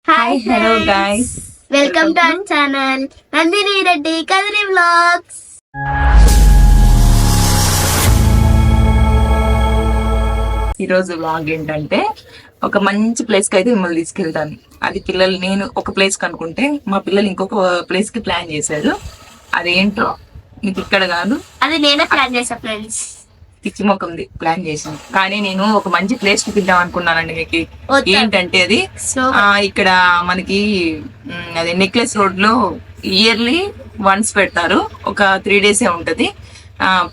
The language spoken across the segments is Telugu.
Hi, Hello friends. guys. Welcome to our channel, Nandini Reddy Kadri Vlogs. ఈరోజు వ్లాగ్ ఏంటంటే ఒక మంచి ప్లేస్ కి అయితే మిమ్మల్ని తీసుకెళ్తాను. అది పిల్లలు నేను ఒక ప్లేస్ కి అనుకుంటే మా పిల్లలు ఇంకొక ప్లేస్ కి ప్లాన్ చేశారు. అదేంటో మీకు ఇక్కడ కాదు, అది నేనే ప్లాన్ చేసా ఫ్రెండ్స్. పిచ్చి మొక్కంది ప్లాన్ చేసింది. కానీ నేను ఒక మంచి ప్లేస్ చూపిద్దాం అనుకున్నానండి మీకు. ఏంటంటే అది ఇక్కడ మనకి అదే నెక్లెస్ రోడ్ లో ఇయర్లీ వన్స్ పెడతారు. ఒక 3 days ఉంటది.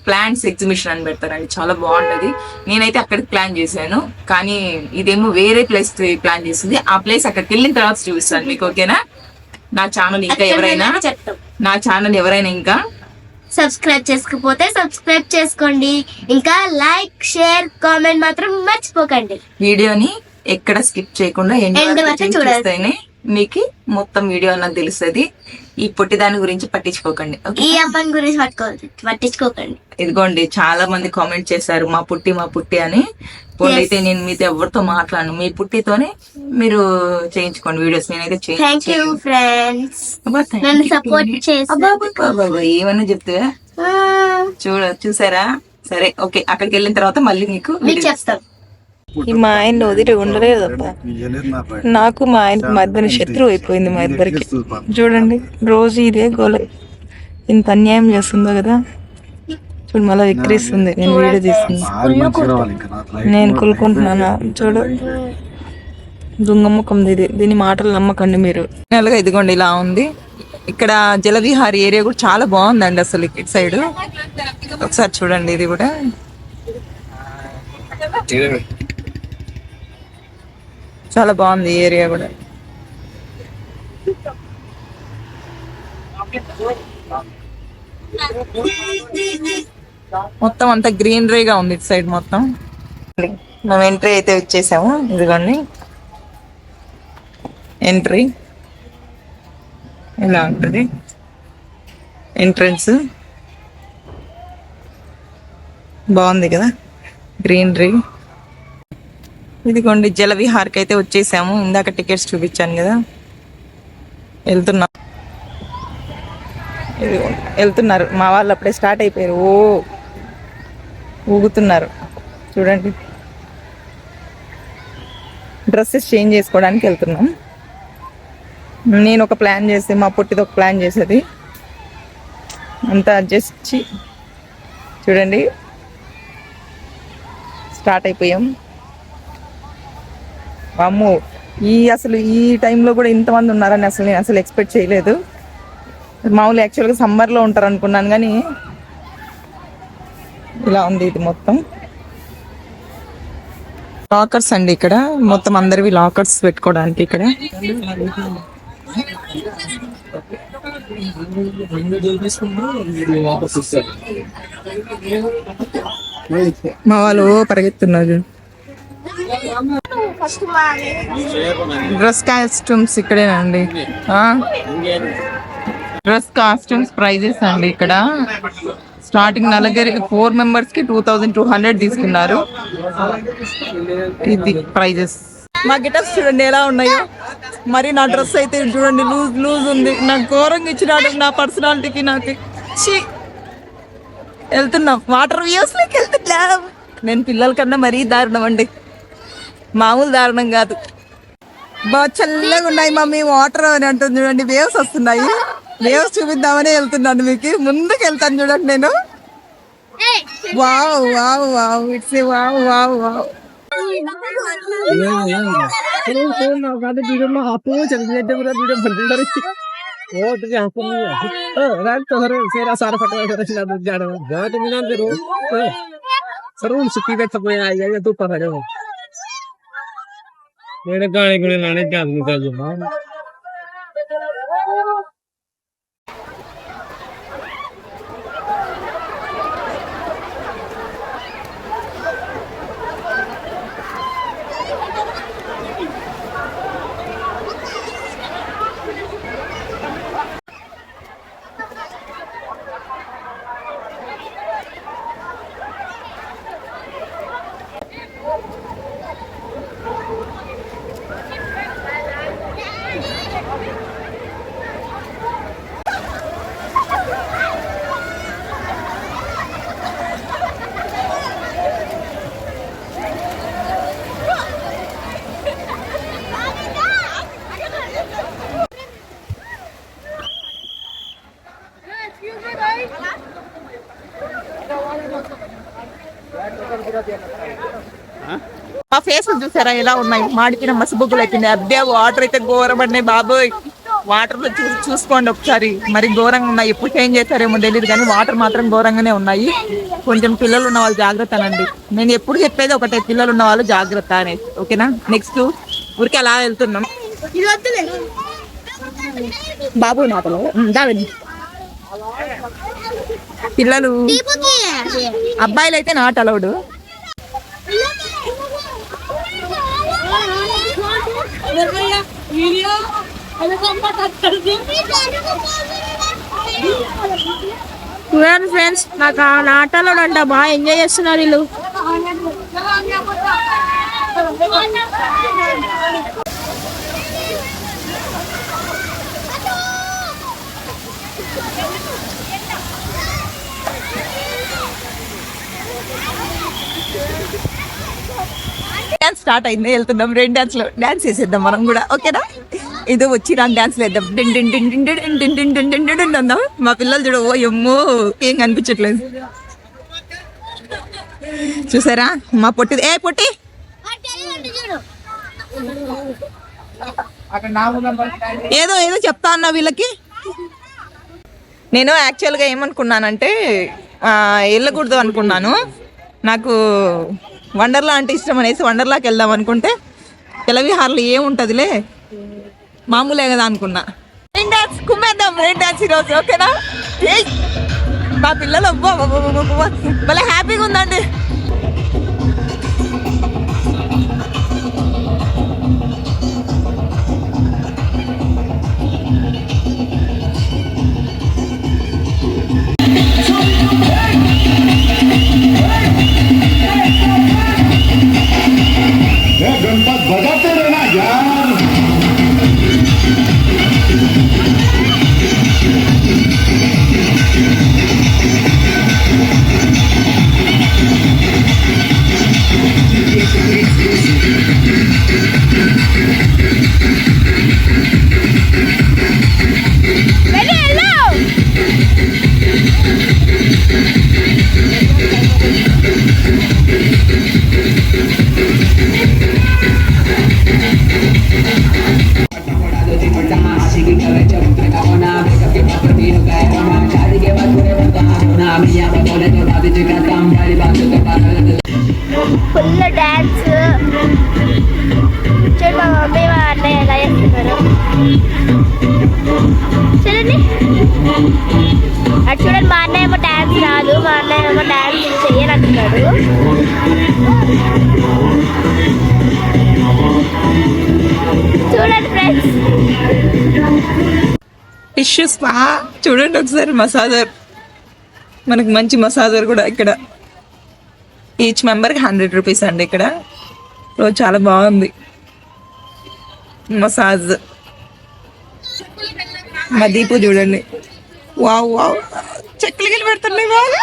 ప్లాంట్స్ ఎగ్జిబిషన్ అని పెడతారండి, చాలా బాగుంటది. నేనైతే అక్కడికి ప్లాన్ చేశాను, కానీ ఇదేమో వేరే ప్లేస్ ప్లాన్ చేసింది. ఆ ప్లేస్ అక్కడికి వెళ్ళిన తర్వాత చూపిస్తాను మీకు, ఓకేనా? నా ఛానల్ ఎవరైనా ఇంకా సబ్స్క్రైబ్ చేసుకోకపోతే సబ్స్క్రైబ్ చేసుకోండి. ఇంకా లైక్, షేర్, కామెంట్ మాత్రం మర్చిపోకండి. వీడియోని ఎక్కడ స్కిప్ చేయకుండా ఎండ్ వరకు చూడాలి. మీకు మొత్తం వీడియో అన్నది తెలుస్తుంది. ఈ పొట్టి దాని గురించి పట్టించుకోకండి. ఈ అమ్మాయి గురించి పట్టించుకోకండి. ఇదిగోండి, చాలా మంది కామెంట్ చేశారు మా పుట్టి అని. అయితే నేను మీతో ఎవరితో మాట్లాడను, మీ పుట్టితోనే మీరు చేయించుకోండి వీడియోస్. నేనైతే ఏమన్నా చెప్తే చూసారా? సరే, ఓకే. అక్కడికి వెళ్ళిన తర్వాత మళ్ళీ మీకు చెప్తాం. మా ఆయన వదిలి ఉండలేదు అబ్బా. నాకు మా ఆయనకి మధ్యన శత్రువు అయిపోయింది మా ఇద్దరికి. చూడండి, రోజు ఇదే గోల. ఇంత అన్యాయం చేస్తుందో కదా. చూడు, మళ్ళీ విక్రిస్తుంది. నేను వీడియో తీస్తుంది, నేను కొలుకుంటున్నాను. చూడు, దుంగమ్మకం ఇది. దీని మాటలు నమ్మకండి మీరు. నెలగా ఇదిగోండి ఇలా ఉంది. ఇక్కడ జలవిహార్ ఏరియా కూడా చాలా బాగుందండి అసలు ఇటు సైడ్. ఒకసారి చూడండి, ఇది కూడా చాలా బాగుంది ఈ ఏరియా కూడా. మొత్తం అంతా గ్రీనరీగా ఉంది ఇటు సైడ్ మొత్తం. మేము ఎంట్రీ అయితే వచ్చేసాము. ఇదిగోండి ఎంట్రీ, ఇలా ఉంటుంది ఎంట్రన్స్. బాగుంది కదా గ్రీనరీ. ఇదిగోండి జలవిహార్కి అయితే వచ్చేసాము. ఇందాక టికెట్స్ చూపించాను కదా. వెళ్తున్నారు మా వాళ్ళు. అప్పుడే స్టార్ట్ అయిపోయారు. ఊగుతున్నారు చూడండి. డ్రెస్సెస్ చేంజ్ చేసుకోవడానికి వెళ్తున్నాం. నేను ఒక ప్లాన్ చేసి మా పొట్టిది ఒక ప్లాన్ చేసేది అంతా అడ్జస్ట్. చూడండి, స్టార్ట్ అయిపోయాం. అమ్మో, అసలు ఈ టైంలో కూడా ఇంతమంది ఉన్నారని నేను అసలు ఎక్స్పెక్ట్ చేయలేదు. మామూలు యాక్చువల్గా సమ్మర్లో ఉంటారు అనుకున్నాను, కానీ ఇలా ఉంది ఇది మొత్తం. లాకర్స్ అండి ఇక్కడ మొత్తం, అందరివి లాకర్స్ పెట్టుకోవడానికి. ఇక్కడ మా వాళ్ళు పరిగెత్తున్నారు. డ్రెస్ కాస్ట్యూమ్స్ ఇక్కడేనండి. డ్రెస్ కాస్ట్యూమ్స్ ప్రైజెస్ అండి ఇక్కడ. స్టార్టింగ్ నలుగురి 4 members కి 2200 తీసుకున్నారు. ఇది ప్రైజెస్. మా గెటప్స్ చూడండి ఎలా ఉన్నాయో. మరి నా డ్రెస్ అయితే చూడండి లూజ్ ఉంది. నాకు ఘోరంగా ఇచ్చినాడు నా పర్సనాలిటీకి. నాకు వెళ్తున్నాం వాటర్ వ్యూస్లోకి వెళ్తున్నా. నేను పిల్లల కన్నా మరీ దారుణం అండి, మామూలు దారుణం కాదు. బాగా చల్లగా ఉన్నాయి మమ్మీ వాటర్ అని అంటుంది. చూడండి, వేవ్స్ వస్తున్నాయి. వేవ్స్ చూపిద్దామని వెళ్తున్నాను. మీకు ముందుకు వెళ్తాను చూడండి నేను. Wow wow wow, it's wow wow wow. गाने गुने लाने क्या आदमी ప్లేసులు చూసారా ఎలా ఉన్నాయి, మాడిపోయిన మసిబుగ్గులు అయిపోయింది. అబ్బే వాటర్ అయితే ఘోరం పడినాయి బాబోయ్. వాటర్ లో చూసుకోండి ఒకసారి, మరి ఘోరంగా ఉన్నాయి. ఎప్పుడు చేంజ్ చేస్తారేమో తెలియదు కానీ వాటర్ మాత్రం ఘోరంగానే ఉన్నాయి. కొంచెం పిల్లలు ఉన్న వాళ్ళు జాగ్రత్త అనండి. నేను ఎప్పుడు చెప్పేది ఒకటే, పిల్లలు ఉన్న వాళ్ళు జాగ్రత్త అనేది. ఓకేనా? నెక్స్ట్ ఊరికి అలా వెళ్తున్నాం. బాబు నాటలు పిల్లలు, అబ్బాయిలు అయితే నాట్ అలౌడ్. చూడండి ఫ్రెండ్స్, నాకు ఆ నాటలో అంట బాగా ఎంజాయ్ చేస్తున్నారు వీళ్ళు. డాన్స్ స్టార్ట్ అయింది, వెళ్తున్నాం. 2 డాన్స్ లో డాన్స్ చేసేద్దాం మనం కూడా. ఓకేనా? ఇది వచ్చి రాని డాన్స్ వేద్దాం. అందాం. మా పిల్లలు చూడ, ఓ ఎమ్మో ఏం కనిపించట్లేదు. చూసారా మా పొట్టి, ఏ పొట్టి ఏదో ఏదో చెప్తా అన్నా వీళ్ళకి. నేను యాక్చువల్గా ఏమనుకున్నానంటే వెళ్ళకూడదు అనుకున్నాను. నాకు వండర్లా అంటే ఇష్టం అనేసి వండర్లాకి వెళ్దాం అనుకుంటే తెలవిహార్లు ఏముంటుందిలే మామూలే కదా అనుకున్నా. రెయిన్ డాన్స్ కుమ్మేద్దాం, రెయిన్ డాన్స్ ఈరోజు. ఓకేనా? మా పిల్లలు భలే హ్యాపీగా ఉందండి. गणपत बजाते रहना यार। ఫుల్ డాన్స్ చూడు, మా మమ్మీ మా అన్నయ్య ఎలా చేస్తున్నారు చూడండి. అటు చూడండి, మా అన్నయ్య ఏమో డాన్స్ రాదు, మా అన్నయ్య ఏమో డాన్స్ చెయ్యనంటున్నాడు. చూడండి ఫ్రెండ్స్, టిష్యూస్ చూడండి ఒకసారి. మసాజర్, మనకు మంచి మసాజర్ కూడా ఇక్కడ. ఈచ్ మెంబర్కి 100 రూపీస్ అండి. ఇక్కడ రోజు చాలా బాగుంది మసాజ్. మా దీపు చూడండి, వావ్ వావ్ చెక్కలు గిల్లి పెడుతున్నాయి బాగా.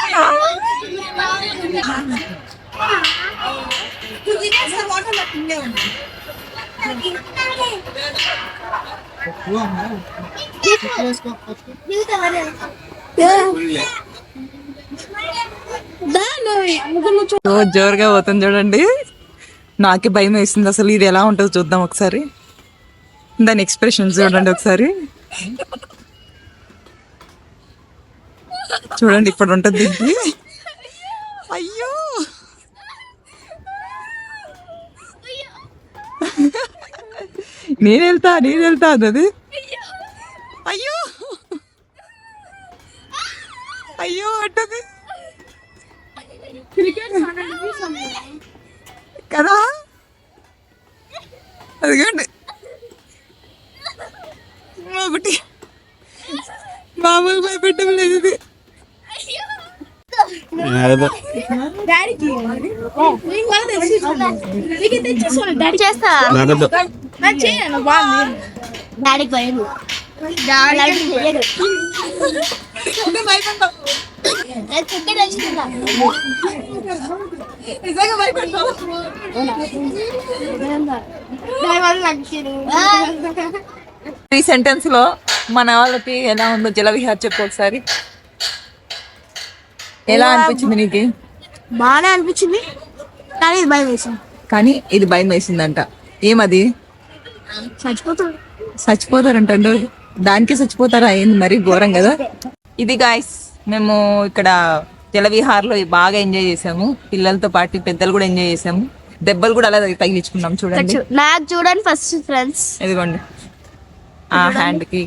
జోరుగా పోతుంది చూడండి. నాకే భయం వేసింది అసలు. ఇది ఎలా ఉంటుందో చూద్దాం ఒకసారి. దాని ఎక్స్ప్రెషన్స్ చూడండి ఒకసారి. చూడండి ఇప్పుడు ఉంటుంది దీనికి. అయ్యో నేను వెళ్తా అన్నది. అయ్యో అయ్యో అంటది కదా. అదిగోండి ఒకటి మామూలు భయపెట్టం లేదు ఇది. చేస్తా డాడీకి భయం. ఈ సెంటెన్స్ లో మన వాళ్ళకి ఎలా ఉందో జలవిహార్ చెప్పు ఒకసారి. ఎలా అనిపించింది నీకు? బాగానే అనిపించింది, కానీ భయం వేసింది. కానీ ఇది భయం వేసిందంట. ఏమది? చచ్చిపోతారంట. దానికి చచ్చిపోతారా? ఏంది మరి ఘోరం కదా. ఇది గాయస్, మేము ఇక్కడ జలవిహార్లో బాగా ఎంజాయ్ చేసాము. పిల్లలతో పాటు పెద్దలు కూడా ఎంజాయ్ చేసాము. దెబ్బలు కూడా అలా తగిలించుకున్నాం చూడండి. నాకు చూడండి ఫస్ట్ ఫ్రెండ్స్, ఇదిగోండి ఆ హ్యాండ్ కి,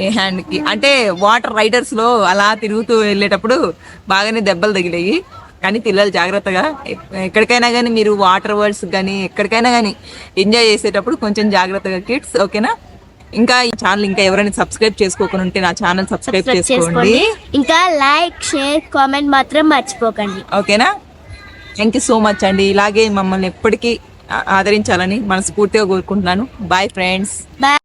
ఏ హ్యాండ్ కి అంటే వాటర్ రైడర్స్ లో అలా తిరుగుతూ వెళ్ళేటప్పుడు బాగానే దెబ్బలు తగిలాయి. కానీ పిల్లలు జాగ్రత్తగా, ఎక్కడికైనా కానీ మీరు వాటర్ వర్డ్స్ కానీ ఎక్కడికైనా కానీ ఎంజాయ్ చేసేటప్పుడు కొంచెం జాగ్రత్తగా కిడ్స్, ఓకేనా? ఇంకా ఈ ఛానల్ ఇంకా ఎవరైనా సబ్స్క్రైబ్ చేసుకోకుండా ఉంటే నా ఛానల్ సబ్స్క్రైబ్ చేసుకోండి. ఇంకా లైక్ షేర్ కామెంట్ మాత్రం మర్చిపోకండి, ఓకేనా? థ్యాంక్ యూ సో మచ్ అండి. ఇలాగే మమ్మల్ని ఎప్పటికీ ఆదరించాలని మనస్ఫూర్తిగా కోరుకుంటున్నాను. Bye friends. బాయ్.